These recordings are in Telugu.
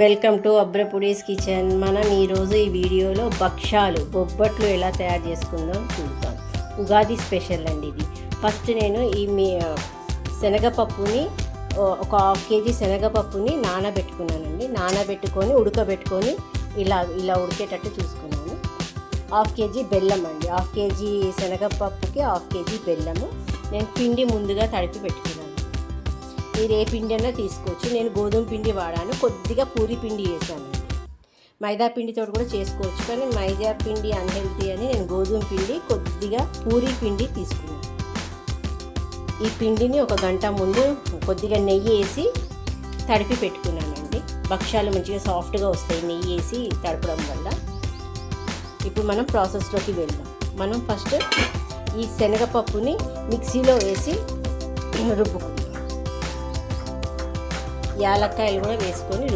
Welcome to అబ్రపుడీస్ kitchen. మనం ఈరోజు ఈ వీడియోలో భక్షాలు బొబ్బట్లు ఎలా తయారు చేసుకుందాం చూద్దాం. ఉగాది స్పెషల్ అండి ఇది. ఫస్ట్ నేను శనగపప్పుని ఒక 1/2 kg శనగపప్పుని నానబెట్టుకున్నానండి. నానబెట్టుకొని ఉడకబెట్టుకొని ఇలా ఉడికేటట్టు చూసుకున్నాను. 1/2 kg బెల్లం అండి. 1/2 kg శనగపప్పుకి 1/2 kg బెల్లము. నేను పిండి ముందుగా తడిపి పెట్టుకున్నాను. మీరు ఏ పిండి అయినా తీసుకోవచ్చు. నేను గోధుమ పిండి వాడాను. కొద్దిగా పూరి పిండి వేసానండి. మైదా పిండితో కూడా చేసుకోవచ్చు, కానీ మైదా పిండి అన్హెల్తీ అని నేను గోధుమ పిండి కొద్దిగా పూరి పిండి తీసుకున్నాను. ఈ పిండిని 1 గంట ముందు కొద్దిగా నెయ్యి వేసి తడిపి పెట్టుకున్నానండి. భక్షాలు మంచిగా సాఫ్ట్గా వస్తాయి నెయ్యి వేసి తడపడం వల్ల. ఇప్పుడు మనం ప్రాసెస్లోకి వెళ్దాం. మనం ఫస్ట్ ఈ శనగపప్పుని మిక్సీలో వేసి రుబ్బుకుందాం. యాలక్కాయలు కూడా వేసుకొని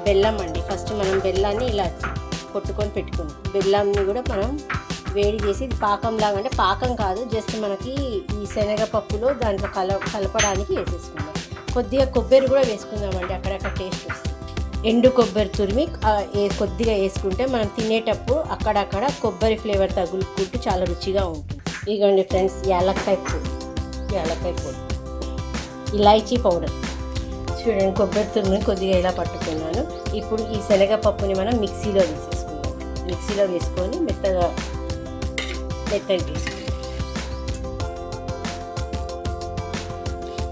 బెల్లం అండి. ఫస్ట్ మనం బెల్లాన్ని ఇలా కొట్టుకొని పెట్టుకుందాం. బెల్లాన్ని కూడా మనం వేడి చేసి పాకంలాగా, అంటే పాకం కాదు, జస్ట్ మనకి ఈ శనగపప్పులో దాంట్లో కలపడానికి వేసేసుకుందాం. కొద్దిగా కొబ్బరి కూడా వేసుకుందామండి, అక్కడక్కడ టేస్ట్ వస్తుంది. ఎండు కొబ్బరి తురిమి కొద్దిగా వేసుకుంటే మనం తినేటప్పుడు అక్కడక్కడ కొబ్బరి ఫ్లేవర్ తగులుకుంటూ చాలా రుచిగా ఉంటుంది. ఇదిగోండి ఫ్రెండ్స్, యాలక్కాయ పొడి, ఇలాచీ పౌడర్ చూడండి. కొబ్బరి తురుముని కొద్దిగా ఇలా పట్టుకున్నాను. ఇప్పుడు ఈ శనగపప్పుని మనం మిక్సీలో వేసేసుకుందాం. మిక్సీలో వేసుకొని మెత్తగా వేసుకుందాం.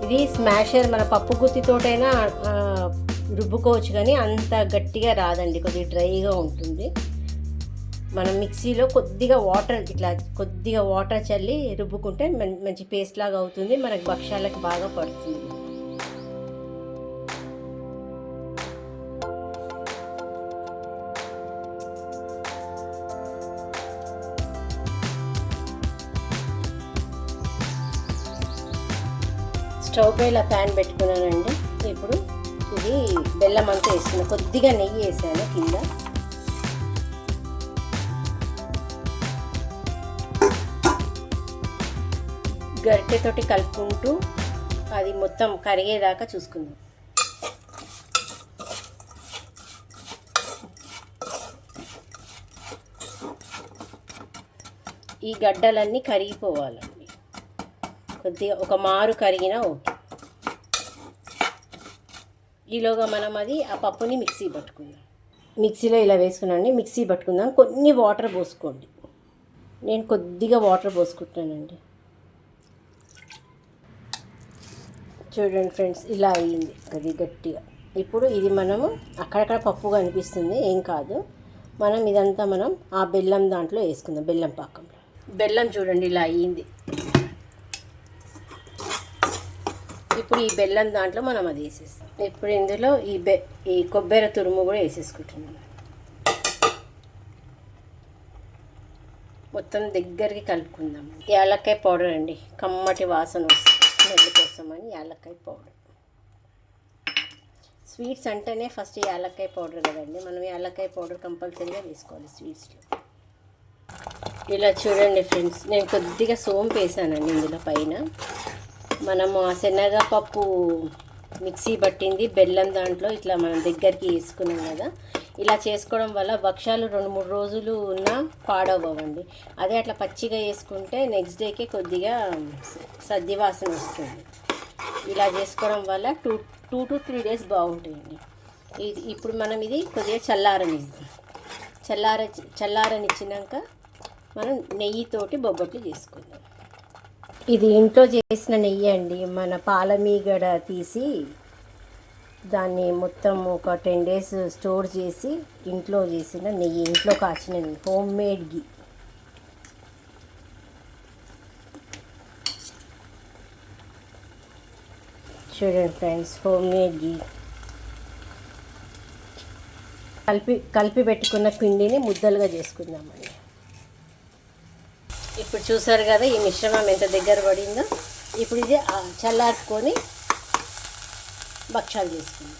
ఇది స్మాషర్, మన పప్పు గుత్తితోటైనా రుబ్బుకోవచ్చు, కానీ అంత గట్టిగా రాదండి, కొద్దిగా డ్రైగా ఉంటుంది. మనం మిక్సీలో కొద్దిగా వాటర్ చల్లి రుబ్బుకుంటే మంచి పేస్ట్ లాగా అవుతుంది. మనకు భక్షాలకు బాగా పడుతుంది. స్టవ్ పై ఇలా ప్యాన్ పెట్టుకున్నానండి. ఇప్పుడు ఇది బెల్లం అంతా వేస్తున్నాను. కొద్దిగా నెయ్యి వేసాను కింద. గరిటెతోటి కలుపుకుంటూ అది మొత్తం కరిగేదాకా చూసుకుందాం. ఈ గడ్డలన్నీ కరిగిపోవాలండి. కొద్దిగా ఒక మారు కరిగినా ఓకే. ఈలోగా మనం ఆ పప్పుని మిక్సీ పట్టుకుందాం. మిక్సీలో ఇలా వేసుకున్నాండి. మిక్సీ పట్టుకుందాం. కొన్ని వాటర్ పోసుకోండి. నేను కొద్దిగా వాటర్ పోసుకుంటానండి. చూడండి ఫ్రెండ్స్, ఇలా అయ్యింది అది గట్టిగా. ఇప్పుడు ఇది మనము అక్కడక్కడ పప్పుగా అనిపిస్తుంది, ఏం కాదు. మనం ఇదంతా ఆ బెల్లం దాంట్లో వేసుకుందాం. బెల్లం పాకంలో బెల్లం చూడండి ఇలా అయ్యింది. ఇప్పుడు ఈ బెల్లం దాంట్లో మనం అది వేసేస్తాం. ఇప్పుడు ఇందులో ఈ కొబ్బరి తురుము కూడా వేసేసుకుంటున్నాం. మొత్తం దగ్గరికి కలుపుకుందాం. యాలక్కాయ పౌడర్ అండి, కమ్మటి వాసన వస్తుంది. స్మెల్ కోసమని యాలక్కాయ పౌడర్. స్వీట్స్ అంటేనే ఫస్ట్ యాలక్కాయ పౌడర్ కదండి, మనం యాలక్కాయ పౌడర్ కంపల్సరీగా వేసుకోవాలి స్వీట్స్లో. ఇలా చూడండి ఫ్రెండ్స్, నేను కొద్దిగా సోంపు వేసానండి ఇందులో పైన. మనము ఆ శనగపప్పు మిక్సీ పట్టింది బెల్లం దాంట్లో ఇట్లా మనం దగ్గరికి వేసుకున్నాం కదా. ఇలా చేసుకోవడం వల్ల భక్షాలు 2-3 రోజులు ఉన్నా పాడవ్వండి. అదే అట్లా పచ్చిగా వేసుకుంటే నెక్స్ట్ డేకే కొద్దిగా సద్ది వాసన వస్తుంది. ఇలా చేసుకోవడం వల్ల 2 to 3 days బాగుంటాయండి. ఇప్పుడు మనం ఇది కొద్దిగా చల్లారనిద్దాం. చల్లారనిచ్చినాక మనం నెయ్యితోటి బొబ్బట్లు చేసుకుందాం. ఇది ఇంట్లో చేసిన నెయ్యి అండి. మన పాలమీగడ తీసి దాన్ని మొత్తం ఒక 10 days స్టోర్ చేసి ఇంట్లో చేసిన నెయ్యి, ఇంట్లో కాచిన నెయ్యి, హోమ్ మేడ్ గీ. చూడండి ఫ్రెండ్స్, హోమ్ మేడ్ గీ. కలిపి పెట్టుకున్న పిండిని ముద్దలుగా చేసుకుందామండి. ఇప్పుడు చూసారు కదా ఈ మిశ్రమం ఎంత దగ్గర పడిందో. ఇప్పుడు ఇది చల్లార్చుకొని భక్షాలు చేసుకుందాం.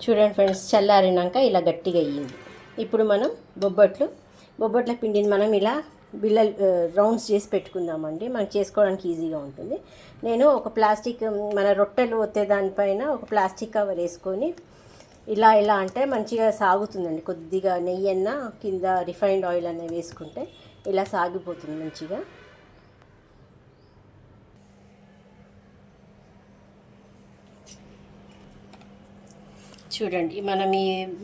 చూడండి ఫ్రెండ్స్, చల్లారినాక ఇలా గట్టిగా అయ్యింది. ఇప్పుడు మనం బొబ్బట్ల పిండిని మనం ఇలా బిల్లలు రౌండ్స్ చేసి పెట్టుకుందామండి. మనకి చేసుకోవడానికి ఈజీగా ఉంటుంది. నేను ఒక ప్లాస్టిక్ మన రొట్టెలు ఒత్తే దానిపైన ఒక ప్లాస్టిక్ కవర్ వేసుకొని ఇలా అంటే మంచిగా సాగుతుందండి. కొద్దిగా నెయ్యి అన్న కింద రిఫైన్డ్ ఆయిల్ అన్న వేసుకుంటే ఇలా సాగిపోతుంది మంచిగా. చూడండి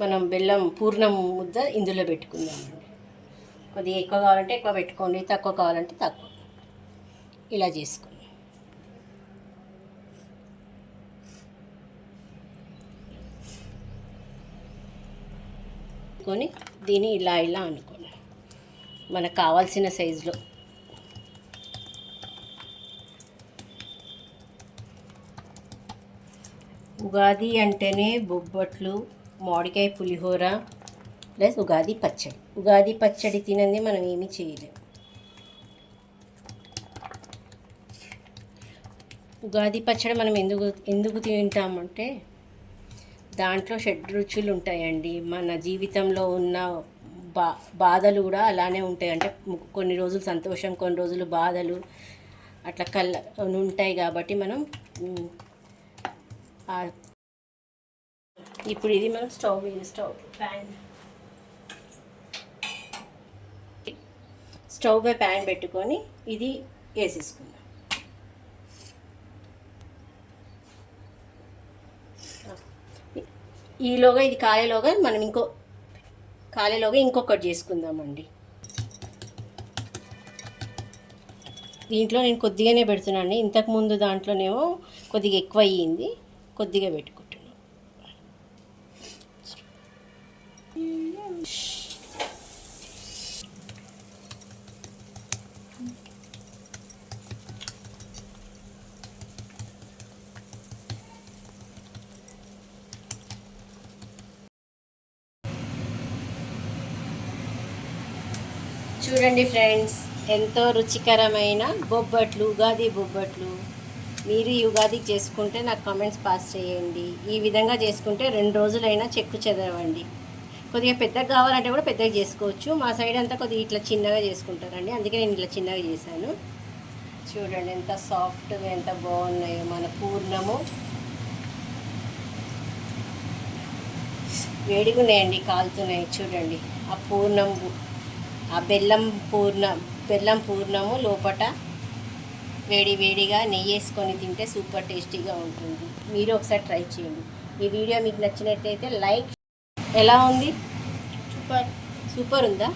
మనం బెల్లం పూర్ణం ముద్ద ఇందులో పెట్టుకుందామండి. కొద్దిగా ఎక్కువ కావాలంటే ఎక్కువ పెట్టుకోండి, తక్కువ కావాలంటే తక్కువ. ఇలా చేసుకోండి. దీన్ని ఇలా అనుకోండి మనకు కావాల్సిన సైజులో. ఉగాది అంటేనే బొబ్బట్లు, మామిడికాయ పులిహోర ప్లస్ ఉగాది పచ్చడి. ఉగాది పచ్చడి తినంది మనం ఏమీ చేయలేము. ఉగాది పచ్చడి మనం ఎందుకు తింటామంటే దాంట్లో షడ్రుచులు ఉంటాయండి. మన జీవితంలో ఉన్న బాధలు కూడా అలానే ఉంటాయి. అంటే కొన్ని రోజులు సంతోషం, కొన్ని రోజులు బాధలు అట్లా ఉంటాయి. కాబట్టి మనం ఇప్పుడు ఇది మనం స్టవ్ పై ప్యాన్ పెట్టుకొని ఇది వేసేసుకుందాం. ఈలోగా ఇది కాలేలోగా మనం ఇంకొకటి చేసుకుందామండి. దీంట్లో నేను కొద్దిగానే పెడుతున్నాను. ఇంతకుముందు దాంట్లోనేమో కొద్దిగా ఎక్కువ అయ్యింది, కొద్దిగా పెట్టుకుంటున్నాను. చూడండి ఫ్రెండ్స్, ఎంతో రుచికరమైన బొబ్బట్లు, ఉగాది బొబ్బట్లు. మీరు ఈ ఉగాదికి చేసుకుంటే నాకు కామెంట్స్ పాస్ చేయండి. ఈ విధంగా చేసుకుంటే 2 రోజులైనా చెక్కు చెదరవండి. కొద్దిగా పెద్దగా కావాలంటే కూడా పెద్దగా చేసుకోవచ్చు. మా సైడ్ అంతా కొద్దిగా ఇట్లా చిన్నగా చేసుకుంటారండి, అందుకే నేను ఇట్లా చిన్నగా చేశాను. చూడండి ఎంత సాఫ్ట్గా ఎంత బాగున్నాయో మన పూర్ణము. వేడిగా ఉన్నాయండి, కాలుతున్నాయి. చూడండి ఆ పూర్ణం, ఆ బెల్లం పూర్ణము లోపట వేడిగా నెయ్యి వేసుకొని తింటే సూపర్ టేస్టీగా ఉంటుంది. మీరు ఒకసారి ట్రై చేయండి. ఈ వీడియో మీకు నచ్చినట్లయితే లైక్. ఎలా ఉంది? సూపర్ ఉందా?